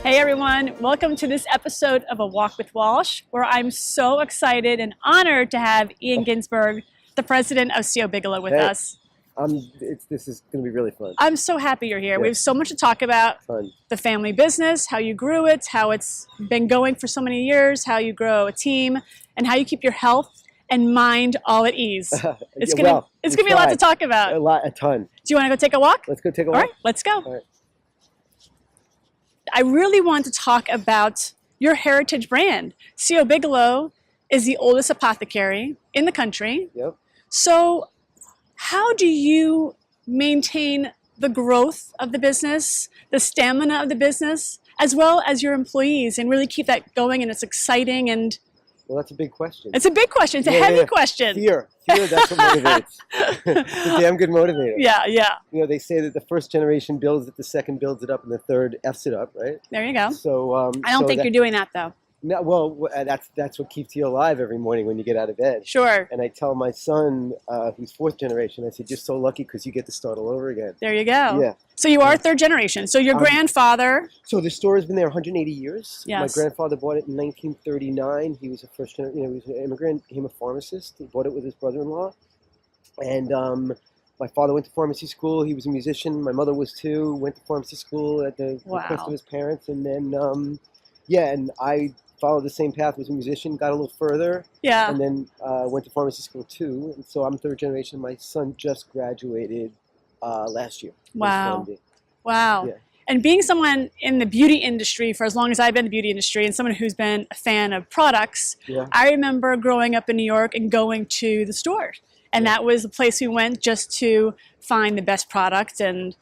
Hey everyone, welcome to this episode of A Walk with Walsh, where I'm so excited and honored to have Ian Ginsberg, the president of CO Bigelow, with us. This is going to be really fun. I'm so happy you're here. Yeah. We have so much to talk about. Fun. The family business, how you grew it, how it's been going for so many years, how you grow a team, and how you keep your health and mind all at ease. It's going to be a lot to talk about. A ton. Do you want to go take a walk? Let's go take a walk. All right, let's go. All right. I really want to talk about your heritage brand. CO Bigelow is the oldest apothecary in the country. Yep. So how do you maintain the growth of the business, the stamina of the business, as well as your employees, and really keep that going and it's exciting? And well, that's a big question. It's a big question. It's a heavy question. Fear, that's what motivates. It's a damn good motivator. Yeah. You know, they say that the first generation builds it, the second builds it up, and the third F's it up, right? There you go. So I don't think you're doing that, though. No, well, that's what keeps you alive every morning when you get out of bed. Sure. And I tell my son, who's fourth generation, I said, "You're so lucky because you get to start all over again." There you go. Yeah. So you are third generation. So your grandfather. So the store has been there 180 years. Yes. My grandfather bought it in 1939. He was a first generation. He was an immigrant. Became a pharmacist. He bought it with his brother-in-law. And my father went to pharmacy school. He was a musician. My mother was too. Went to pharmacy school at the request of his parents. And then, and I followed the same path. Was a musician. Got a little further. Yeah. And then went to pharmacy school too. And so I'm third generation. My son just graduated last year. Wow. Wow. Yeah. And being someone in the beauty industry for as long as I've been in the beauty industry and someone who's been a fan of products, I remember growing up in New York and going to the store. And that was the place we went just to find the best product, and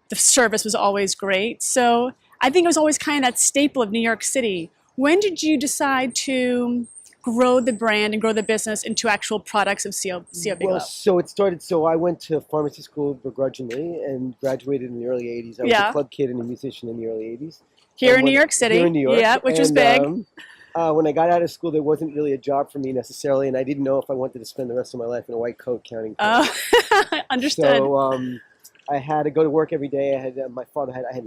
the service was always great. So I think it was always kind of that staple of New York City. When did you decide to grow the brand and grow the business into actual products of CO Bigelow? Well, so it started, so I went to pharmacy school begrudgingly and graduated in the early 80s. I was a club kid and a musician in the early 80s. Here in New York City. Here in New York. Yeah, which was big. When I got out of school, there wasn't really a job for me necessarily, and I didn't know if I wanted to spend the rest of my life in a white coat counting. Understood. So I had to go to work every day. I had an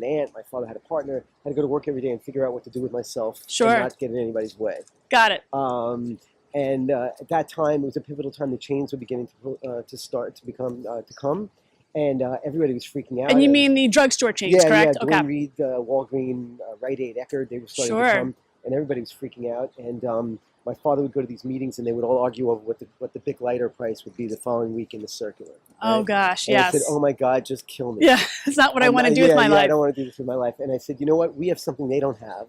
aunt. My father had a partner. I had to go to work every day and figure out what to do with myself and not get in anybody's way. Got it. And at that time, it was a pivotal time. The chains were beginning to come, and everybody was freaking out. And you mean the drugstore chains, correct? Yeah, Duane Reade, Walgreens, Rite Aid, Eckerd, they were starting to come, and everybody was freaking out. And my father would go to these meetings, and they would all argue over what the Bic lighter price would be the following week in the circular. Right? Oh gosh, and I said, "Oh my God, just kill me." Yeah, it's not what I want to do with my life. I don't want to do this with my life. And I said, "You know what? We have something they don't have.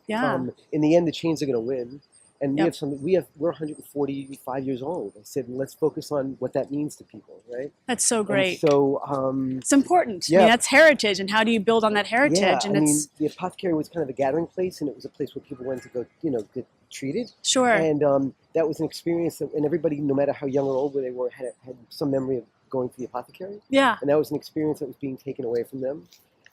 Yeah. In the end, the chains are going to win." And we have something. We're 145 years old. I said, let's focus on what that means to people, right? That's so great. And so it's important. Yeah. I mean, that's heritage, and how do you build on that heritage? Yeah, and the apothecary was kind of a gathering place, and it was a place where people went to go, get treated. Sure. And that was an experience that, and everybody, no matter how young or old they were, had some memory of going to the apothecary. Yeah. And that was an experience that was being taken away from them,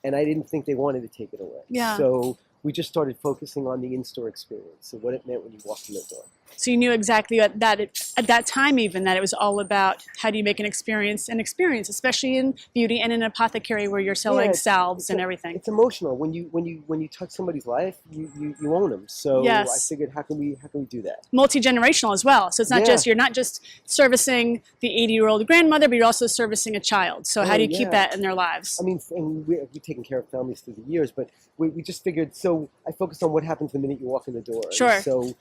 and I didn't think they wanted to take it away. Yeah. So we just started focusing on the in-store experience, so what it meant when you walked in the door. So you knew exactly at that time even that it was all about how do you make an experience, especially in beauty and in an apothecary where you're selling salves and everything. It's emotional when you touch somebody's life, you own them. So I figured, how can we do that? Multi-generational as well. So it's not just, you're not just servicing the 80-year-old grandmother, but you're also servicing a child. So how do you keep that in their lives? I mean, and we've taken care of families through the years, but we just figured. So I focused on what happens the minute you walk in the door. Sure. And so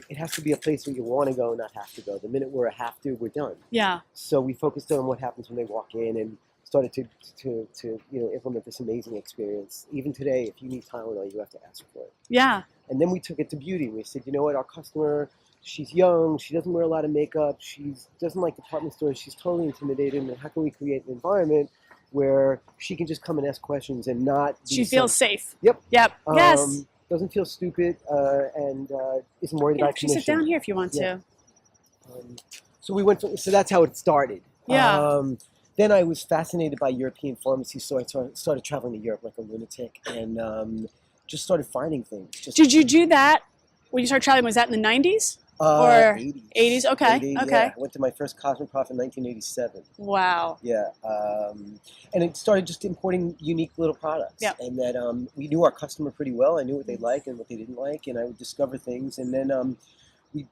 it has to be a place where you want to go, not have to go. The minute we're a have to, we're done. Yeah. So we focused on what happens when they walk in and started to implement this amazing experience. Even today, if you need Tylenol, you have to ask for it. Yeah. And then we took it to beauty. We said, you know what, our customer, she's young, she doesn't wear a lot of makeup, she doesn't like department stores, she's totally intimidated, and how can we create an environment where she can just come and ask questions and not she feels safe. Yep. Yes. Doesn't feel stupid and isn't worried about commission. Sit down here if you want to. So we went. So that's how it started. Yeah. Then I was fascinated by European pharmacy, so I started traveling to Europe like a lunatic and just started finding things. Did you do that when you started traveling? Was that in the 90s? Or 80s. 80s? Okay, 80, okay. Yeah. I went to my first Cosmoprof in 1987. Wow. Yeah. And it started just importing unique little products. Yep. And that we knew our customer pretty well. I knew what they liked and what they didn't like, and I would discover things. And then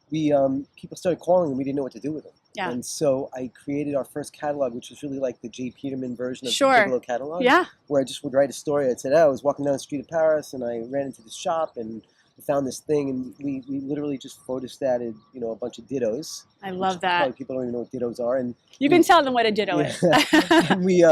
people started calling and we didn't know what to do with them. Yeah. And so I created our first catalog, which was really like the J. Peterman version of Sure. the Bigelow catalog. Yeah. Where I just would write a story. I'd say, I was walking down the street of Paris and I ran into this shop and found this thing, and we literally just photostated, a bunch of dittos. I love which that. Probably people don't even know what dittos are. And You can tell them what a ditto is. and we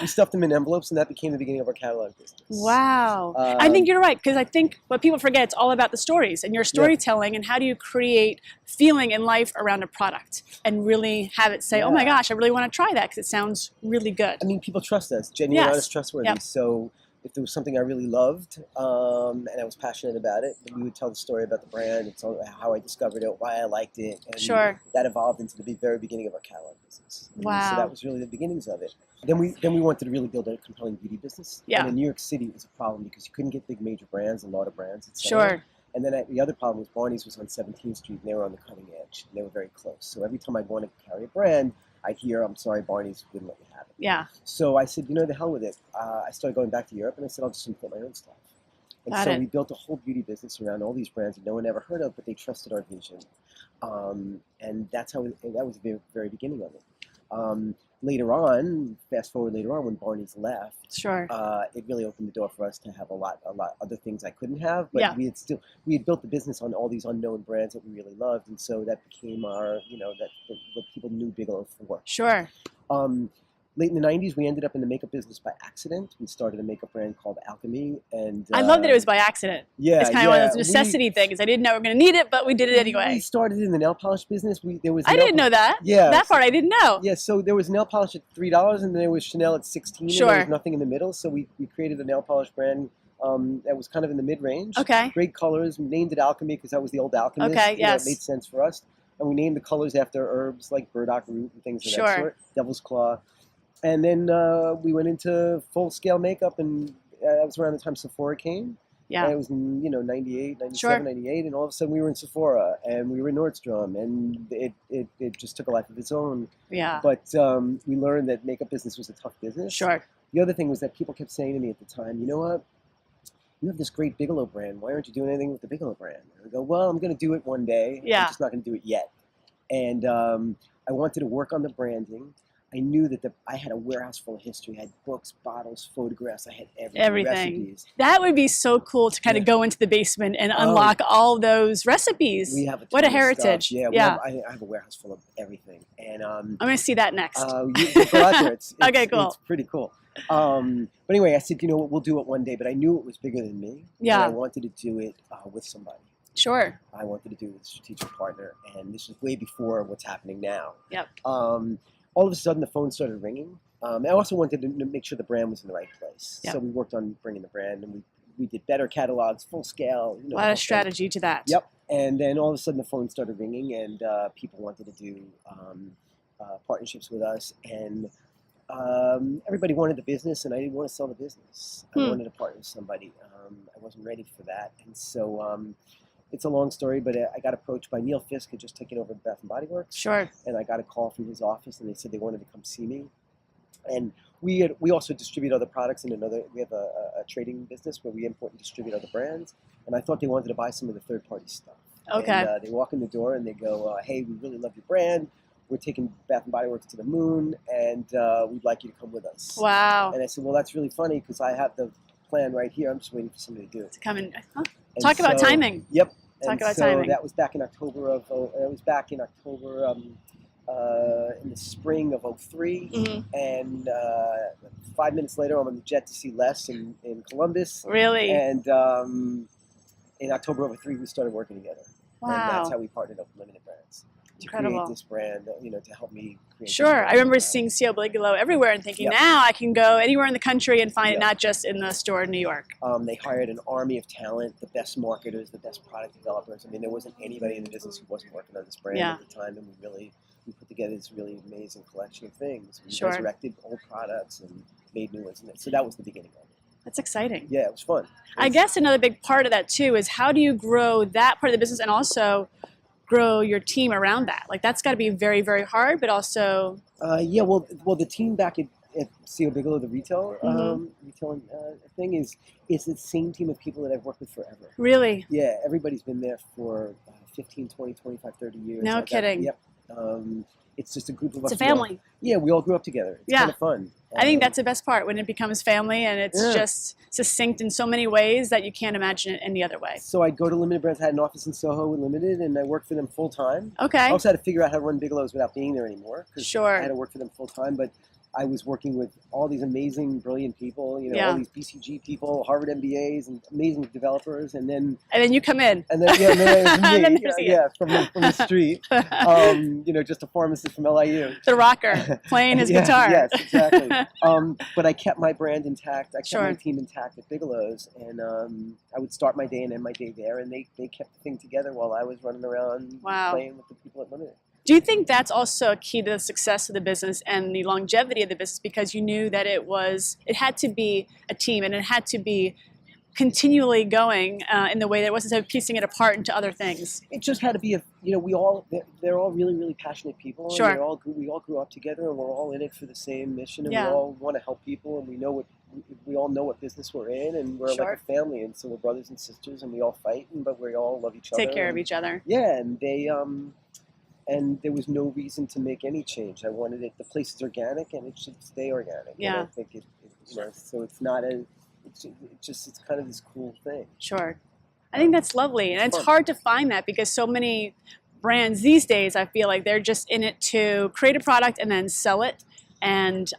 stuffed them in envelopes, and that became the beginning of our catalog business. Wow. I think you're right, because I think what people forget, it's all about the stories and your storytelling and how do you create feeling in life around a product and really have it say, oh my gosh, I really want to try that because it sounds really good. I mean, people trust us, genuine, honest, trustworthy. Yep. So if there was something I really loved and I was passionate about it, then we would tell the story about the brand. It's how I discovered it, why I liked it. And that evolved into the very beginning of our catalog business. Wow. So that was really the beginnings of it. Then we wanted to really build a compelling beauty business. Yeah. And in New York City, it was a problem because you couldn't get big major brands, a lot of brands, etc. Sure. And then the other problem was Barney's was on 17th Street, and they were on the cutting edge. And they were very close. So every time I'd want to carry a brand, I'd hear, I'm sorry, Barney's wouldn't let you have it. Yeah. So I said, the hell with it. I started going back to Europe, and I said, I'll just import my own stuff. And we built a whole beauty business around all these brands that no one ever heard of, but they trusted our vision. And that's that was the very beginning of it. Later on, fast forward later on, when Barney's left, it really opened the door for us to have a lot other things I couldn't have. But we had built the business on all these unknown brands that we really loved, and so that became our, what people knew Bigelow for. Sure. Late in the 90s, we ended up in the makeup business by accident. We started a makeup brand called Alchemy. And I love that it was by accident. Yeah. It's kind of one of those necessity things. I didn't know we were going to need it, but we did it anyway. We started in the nail polish business. I didn't know that. Yeah. That part I didn't know. Yeah, so there was nail polish at $3, and then there was Chanel at $16, and there was nothing in the middle. So we created a nail polish brand that was kind of in the mid-range. Okay. Great colors. We named it Alchemy because that was the old alchemist. Okay, yes. It made sense for us. And we named the colors after herbs like burdock root and things of that sort. Devil's claw. And then we went into full-scale makeup, and that was around the time Sephora came. Yeah. And it was, 98, 97, 98, and all of a sudden we were in Sephora, and we were in Nordstrom, and it just took a life of its own. Yeah. But we learned that makeup business was a tough business. Sure. The other thing was that people kept saying to me at the time, you know what? You have this great Bigelow brand. Why aren't you doing anything with the Bigelow brand? And I go, well, I'm going to do it one day. Yeah. I'm just not going to do it yet. And I wanted to work on the branding. I knew that I had a warehouse full of history. I had books, bottles, photographs. I had everything. Recipes. That would be so cool to kind of go into the basement and unlock all those recipes. We have what a heritage. Yeah. I have a warehouse full of everything. And I'm going to see that next. You go out there. Okay, cool. It's pretty cool. But anyway, I said, we'll do it one day. But I knew it was bigger than me. Yeah. And I wanted to do it with somebody. Sure. I wanted to do it with a strategic partner. And this was way before what's happening now. Yep. All of a sudden, the phone started ringing. I also wanted to make sure the brand was in the right place. Yep. So we worked on bringing the brand, and we did better catalogs, full scale. A lot of strategy to that. Yep. And then all of a sudden, the phone started ringing, and people wanted to do partnerships with us. And everybody wanted the business, and I didn't want to sell the business. I wanted to partner with somebody. I wasn't ready for that. And so it's a long story, but I got approached by Neil Fisk, who had just taken over Bath & Body Works. Sure. And I got a call from his office, and they said they wanted to come see me. And we also distribute other products in we have a trading business where we import and distribute other brands. And I thought they wanted to buy some of the third-party stuff. Okay. And they walk in the door, and they go, hey, we really love your brand. We're taking Bath & Body Works to the moon, and we'd like you to come with us. Wow. And I said, well, that's really funny because I have the plan right here. I'm just waiting for somebody to do it. To come in. Talk about timing. Yep. Talk about timing. That was back in October in the spring of 2003. Mm-hmm. And 5 minutes later, I'm on the jet to see Les in Columbus. Really? And in October of 2003, we started working together. Wow. And that's how we partnered up with Limited Brands. Incredible. To create this brand, to help me create. Sure. I remember seeing C.O. Bigelow everywhere and thinking, now I can go anywhere in the country and find it, not just in the store in New York. They hired an army of talent, the best marketers, the best product developers. I mean, there wasn't anybody in the business who wasn't working on this brand at the time, and we put together this really amazing collection of things. We resurrected old products and made new ones. And so that was the beginning of it. That's exciting. Yeah, it was fun. I guess another big part of that, too, is how do you grow that part of the business and also grow your team around that? Like that's got to be very, very hard, but also well, the team back at CO Bigelow, the retail thing is the same team of people that I've worked with forever. really. Yeah, everybody's been there for 15, 20, 25, 30 years. No kidding. Yep. It's just a group of us. It's a family. We all grew up together. It's kind of fun. I think that's the best part when it becomes family and it's just succinct in so many ways that you can't imagine it any other way. So I go to Limited Brands. I had an office in Soho with Limited, and I worked for them full time. Okay. I also had to figure out how to run Bigelow's without being there anymore. Sure. I had to work for them full time, but I was working with all these amazing, brilliant people, all these BCG people, Harvard MBAs, and amazing developers, and then you come in. And then, it was me, from the street, Yeah. just a pharmacist from LIU. The rocker, playing his guitar. Yes, exactly. But I kept my brand intact. I kept Sure. my team intact at Bigelow's, and I would start my day and end my day there, and they kept the thing together while I was running around playing with the people at Limited. Do you think that's also a key to the success of the business and the longevity of the business because you knew that it had to be a team and it had to be continually going in the way that it wasn't sort of piecing it apart into other things? It just had to be they're all really, really passionate people. Sure. And we all grew up together, and we're all in it for the same mission, and we all want to help people, and we all know what business we're in, and we're like a family, and so we're brothers and sisters, and we all fight, but we all love each other. Take care of each other. Yeah, and they and there was no reason to make any change. I wanted it. The place is organic, and it should stay organic. Yeah. And I think so it's not it's kind of this cool thing. Sure. I think that's lovely. And it's hard to find that because so many brands these days, I feel like they're just in it to create a product and then sell it. And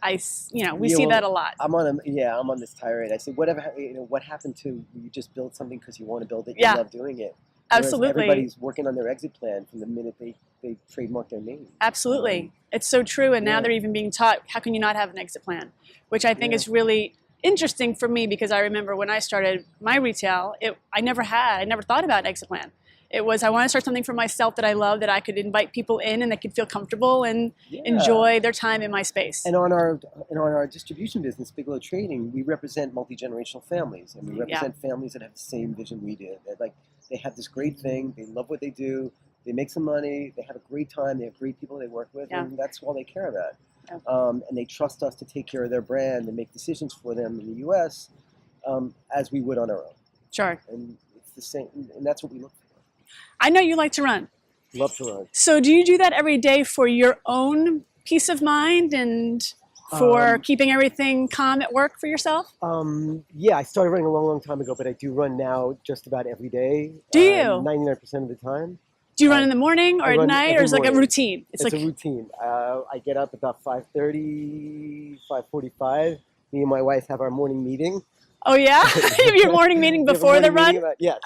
we see that a lot. I'm on this tirade. I say, what happened to you just build something because you want to build it, you love doing it. Whereas absolutely. everybody's working on their exit plan from the minute they trademark their name. Absolutely. It's so true. And now they're even being taught, how can you not have an exit plan? Which I think is really interesting for me because I remember when I started my retail, I never thought about an exit plan. It was, I want to start something for myself that I love, that I could invite people in and they could feel comfortable and enjoy their time in my space. And on our distribution business, Bigelow Trading, we represent multi-generational families, and we represent families that have the same vision we do. They have this great thing, they love what they do, they make some money, they have a great time, they have great people they work with, and that's all they care about. Yeah. And they trust us to take care of their brand and make decisions for them in the U.S. As we would on our own. Sure. And it's the same, and that's what we look for. I know you like to run. Love to run. So do you do that every day for your own peace of mind and for keeping everything calm at work for yourself? I started running a long, long time ago, but I do run now just about every day. Do you? 99% of the time. Do you run in the morning or at night, or is it like a routine? It's a routine. I get up about 5:30, 5:45. Me and my wife have our morning meeting. Oh, yeah? You have your morning meeting before the run? Yes.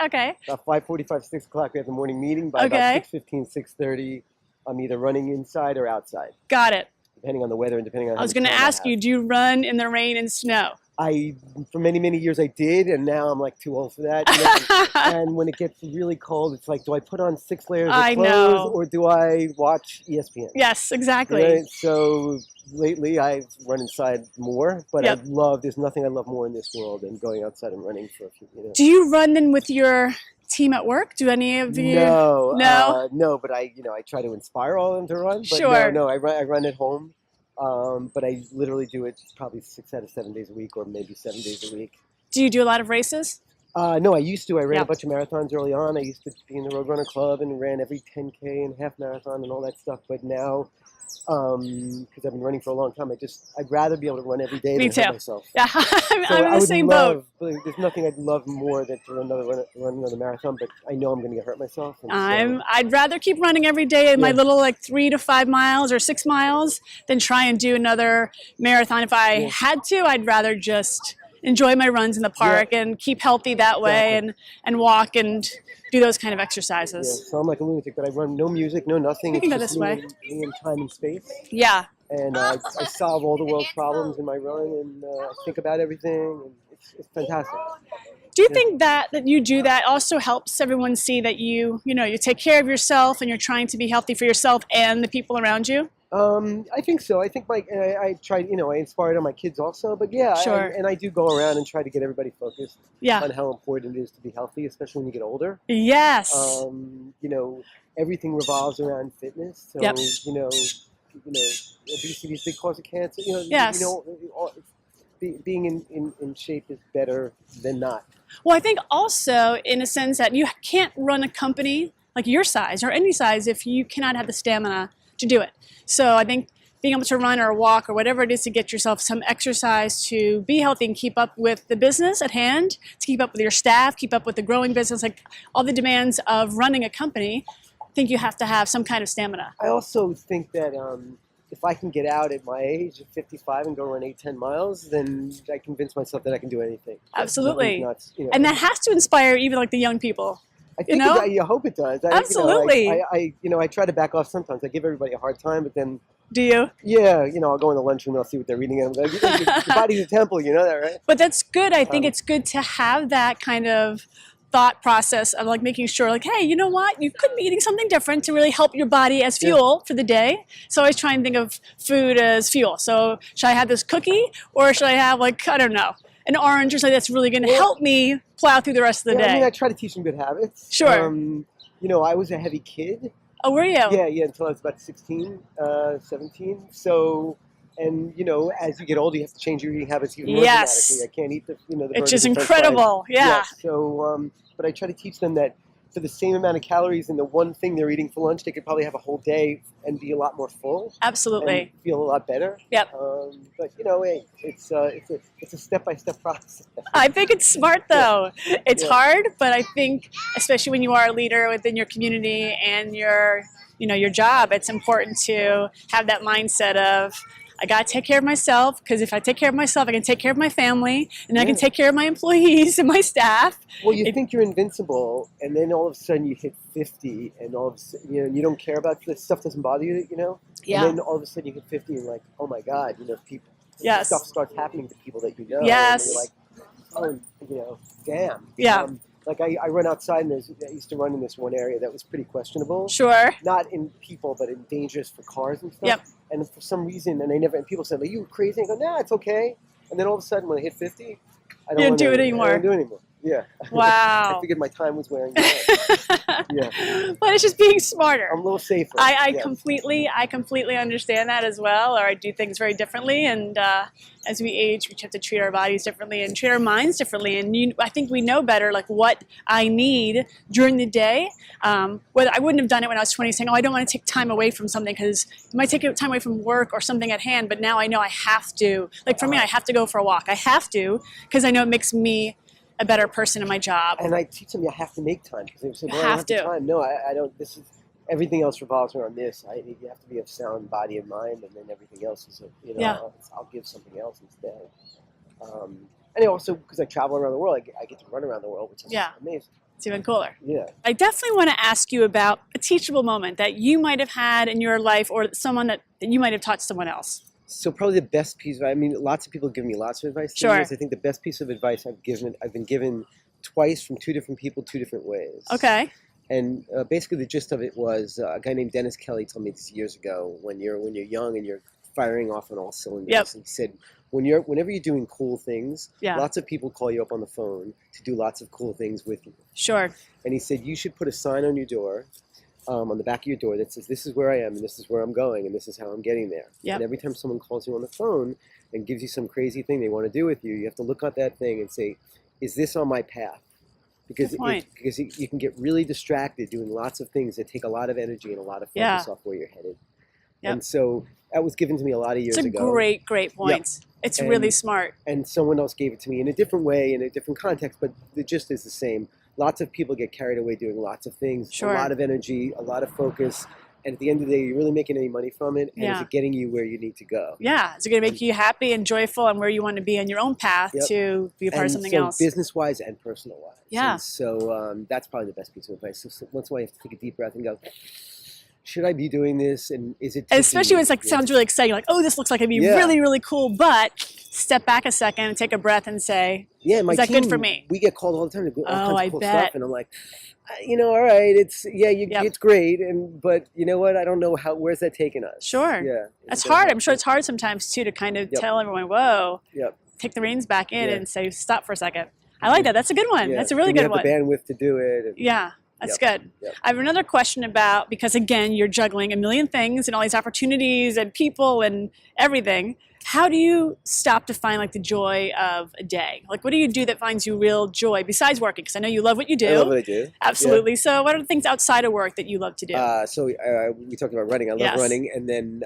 Okay. About 5:45, 6 o'clock, we have the morning meeting. By about 6:15, 6:30, I'm either running inside or outside. Got it. Depending on the weather and depending on how I was going to ask you, do you run in the rain and snow? For many, many years I did, and now I'm like too old for that. And when it gets really cold, it's like, do I put on 6 layers of clothes or do I watch ESPN? Yes, exactly. Right? So lately I've run inside more, but there's nothing I love more in this world than going outside and running for a few minutes. Do you run then with your team at work? Do any of you? No, but I try to inspire all of them to run. But sure. No, I run at home. But I literally do it probably 6 out of 7 days a week, or maybe 7 days a week. Do you do a lot of races? No, I used to. I ran a bunch of marathons early on. I used to be in the Roadrunner Club and ran every 10K and half marathon and all that stuff. But now, because I've been running for a long time, I'd rather be able to run every day than hurt myself. Yeah, I'm in the same boat. There's nothing I'd love more than to run another marathon, but I know I'm going to get hurt myself. I'd rather keep running every day in my little 3 to 5 miles or 6 miles than try and do another marathon. If I had to, I'd rather just enjoy my runs in the park and keep healthy that way and walk and do those kind of exercises. Yeah, so I'm like a lunatic, but I run no music, no nothing. You can go this way. Me and time and space. Yeah. And I solve all the world's problems in my run, and I think about everything, and it's fantastic. Do you think that you do that also helps everyone see that you take care of yourself and you're trying to be healthy for yourself and the people around you? I think so. I think I tried, I inspired on my kids also, but yeah, Sure. and I do go around and try to get everybody focused Yeah. on how important it is to be healthy, especially when you get older. Yes. Everything revolves around fitness. So, Yep. Obesity is a big cause of cancer. Yes. Being in shape is better than not. Well, I think also in a sense that you can't run a company like your size or any size if you cannot have the stamina to do it. So I think being able to run or walk or whatever it is to get yourself some exercise to be healthy and keep up with the business at hand, to keep up with your staff, keep up with the growing business, like all the demands of running a company, I think you have to have some kind of stamina. I also think that if I can get out at my age, at 55, and go run 8-10 miles, then I convince myself that I can do anything. Absolutely. Not, And that has to inspire even like the young people. I think I hope it does. Absolutely. I try to back off sometimes. I give everybody a hard time, but then. Do you? Yeah, I'll go in the lunchroom and I'll see what they're eating. And I'm like, your body's a temple, you know that, right? But that's good. I think it's good to have that kind of thought process of like making sure like, hey, you know what? You could be eating something different to really help your body as fuel for the day. So I always try and think of food as fuel. So should I have this cookie or should I have like, I don't know, an orange or something that's really going to help me plow through the rest of the day? I try to teach them good habits. Sure. I was a heavy kid. Oh, were you? Yeah, until I was about 16, 17. So, and as you get older, you have to change your eating habits even more dramatically. I can't eat the It's just incredible. Yeah. So, but I try to teach them that for the same amount of calories in the one thing they're eating for lunch, they could probably have a whole day and be a lot more full. Absolutely. And feel a lot better. Yep. But it's a step-by-step process. I think it's smart though. It's hard, but I think especially when you are a leader within your community and your job, it's important to have that mindset of I got to take care of myself, because if I take care of myself, I can take care of my family, and I can take care of my employees and my staff. Well, you think you're invincible, and then all of a sudden you hit 50, and all of a sudden, you don't care about this stuff, doesn't bother you, Yeah. And then all of a sudden you hit 50, and like, oh my God, people. Yes. Stuff starts happening to people that you know. Yes. And you're like, oh, damn. Yeah. Like I run outside, and I used to run in this one area that was pretty questionable. Sure. Not in people, but in dangerous for cars and stuff. Yep. And for some reason, and people said, "Are you crazy?" I go, "Nah, it's okay." And then all of a sudden, when I hit 50, I don't do it anymore. I don't do it anymore. Yeah. Wow. I figured my time was wearing down. Yeah. But it's just being smarter. I'm a little safer. I completely understand that as well, or I do things very differently. And as we age, we have to treat our bodies differently and treat our minds differently. And I think we know better, like what I need during the day. Whether I wouldn't have done it when I was 20, saying, "Oh, I don't want to take time away from something," because it might take time away from work or something at hand. But now I know I have to. Like for me, I have to go for a walk. I have to, because I know it makes me a better person in my job. And I teach them you have to make time, because they say, "Well, I have have the to." time." No, I don't. This is everything else revolves around this. You have to be of sound body and mind, and then everything else is I'll give something else instead. And also because I travel around the world, I get to run around the world, which is amazing. It's even cooler. Yeah. I definitely want to ask you about a teachable moment that you might have had in your life, or someone that you might have taught someone else. So probably the best piece lots of people give me lots of advice. Sure. I think the best piece of advice I've been given twice from two different people, two different ways. Okay. And basically the gist of it was a guy named Dennis Kelly told me this years ago, when you're young and you're firing off on all cylinders. Yep. And he said, whenever you're doing cool things, Yeah. lots of people call you up on the phone to do lots of cool things with you. Sure. And he said, you should put a sign on your door, on the back of your door, that says, "This is where I am, and this is where I'm going, and this is how I'm getting there." Yep. And every time someone calls you on the phone and gives you some crazy thing they want to do with you, you have to look at that thing and say, "Is this on my path?" Because you can get really distracted doing lots of things that take a lot of energy and a lot of focus off where you're headed. Yep. And so that was given to me a lot of years ago. It's a great point. Yep. It's really smart. And someone else gave it to me in a different way, in a different context, but the gist is the same. Lots of people get carried away doing lots of things, a lot of energy, a lot of focus, and at the end of the day, you're really making any money from it, and is it getting you where you need to go? Yeah, is it going to make you happy and joyful and where you want to be on your own path to be a part of something else? Business-wise and personal-wise. Yeah. And so that's probably the best piece of advice. So once in a while, you have to take a deep breath and go, should I be doing this, and is it? And especially when it's like sounds really exciting, like, oh, this looks like it'd be really, really cool. But step back a second and take a breath and say, my is that team, good for me? We get called all the time to go all kinds of cool bet. stuff, and I'm like, all right, it's it's great, but you know what? I don't know where's that taking us. Sure. Yeah. That's hard. I'm sure it's hard sometimes too to kind of tell everyone, whoa, take the reins back in and say, stop for a second. I like that. That's a good one. That's a really good one. We have the bandwidth to do it. And, that's good. I have another question about, because again, you're juggling a million things and all these opportunities and people and everything. How do you stop to find like the joy of a day? Like, what do you do that finds you real joy besides working? Because I know you love what you do. I love what I do. Absolutely. So what are the things outside of work that you love to do? We talked about running. I love running, and then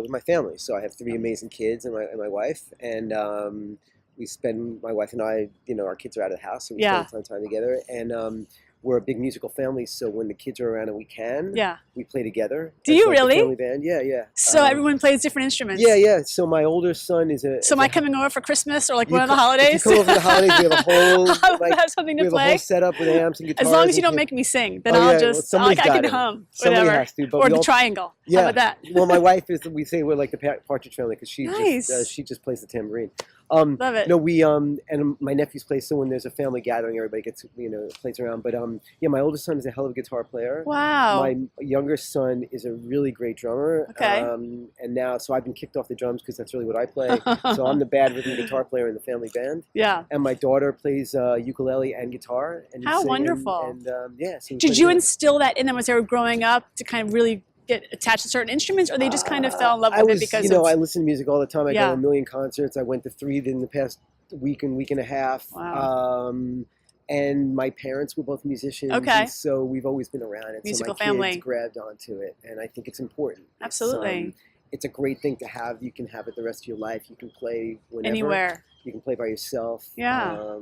with my family. So I have 3 amazing kids and my wife, and my wife and I, our kids are out of the house, so we spend some time together, and we're a big musical family, so when the kids are around and we can, we play together. Do you really? Family band, yeah. So everyone plays different instruments. Yeah. So my older son is a. So am I coming over for Christmas or like one of the holidays? If you come over for the holidays, we have a whole. Have something to play. We have a whole setup with amps and guitars. As long as you don't make me sing, then I'll just I can hum. Somebody has to, or the triangle. Yeah. How about that? Well, my wife is. We say we're like the Partridge Family because she just plays the tambourine. Love it. No, we and my nephews play. So when there's a family gathering, everybody gets plays around. But my oldest son is a hell of a guitar player. Wow. My younger son is a really great drummer. Okay. And now, so I've been kicked off the drums because that's really what I play. So I'm the bad rhythm guitar player in the family band. Yeah. And my daughter plays ukulele and guitar. And how wonderful. And so did you instill that in them as they were growing up to kind of really get attached to certain instruments, or they just kind of fell in love with it because I listen to music all the time. I go to a million concerts. I went to 3 in the past week and a half. Wow. And my parents were both musicians. Okay. So we've always been around it. Musical so my family. Kids grabbed onto it, and I think it's important. Absolutely. It's a great thing to have. You can have it the rest of your life. You can play whenever. Anywhere. You can play by yourself. Yeah.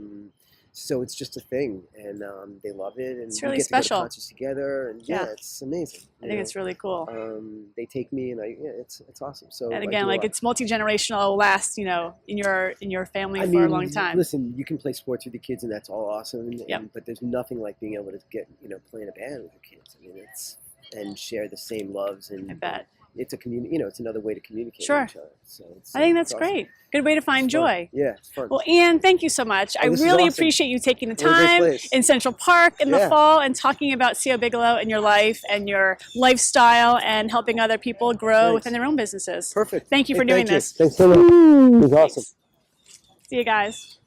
So it's just a thing, and they love it, and it's really we get special. to go to concerts together, and it's amazing. I think it's really cool. They take me, and it's awesome. So and again, like it's multi-generational, last in your family for a long time. Listen, you can play sports with your kids, and that's all awesome. Yep. But there's nothing like being able to get play in a band with your kids. I mean, and share the same loves, and I bet. It's a it's another way to communicate with each other. So I think that's awesome. Great. Good way to find joy. Yeah, it's fun. Well, Ian, thank you so much. I really appreciate you taking the time in Central Park in the fall and talking about C.O. Bigelow and your life and your lifestyle and helping other people grow within their own businesses. Perfect. Thank you for doing this. Thanks so much. It was awesome. See you guys.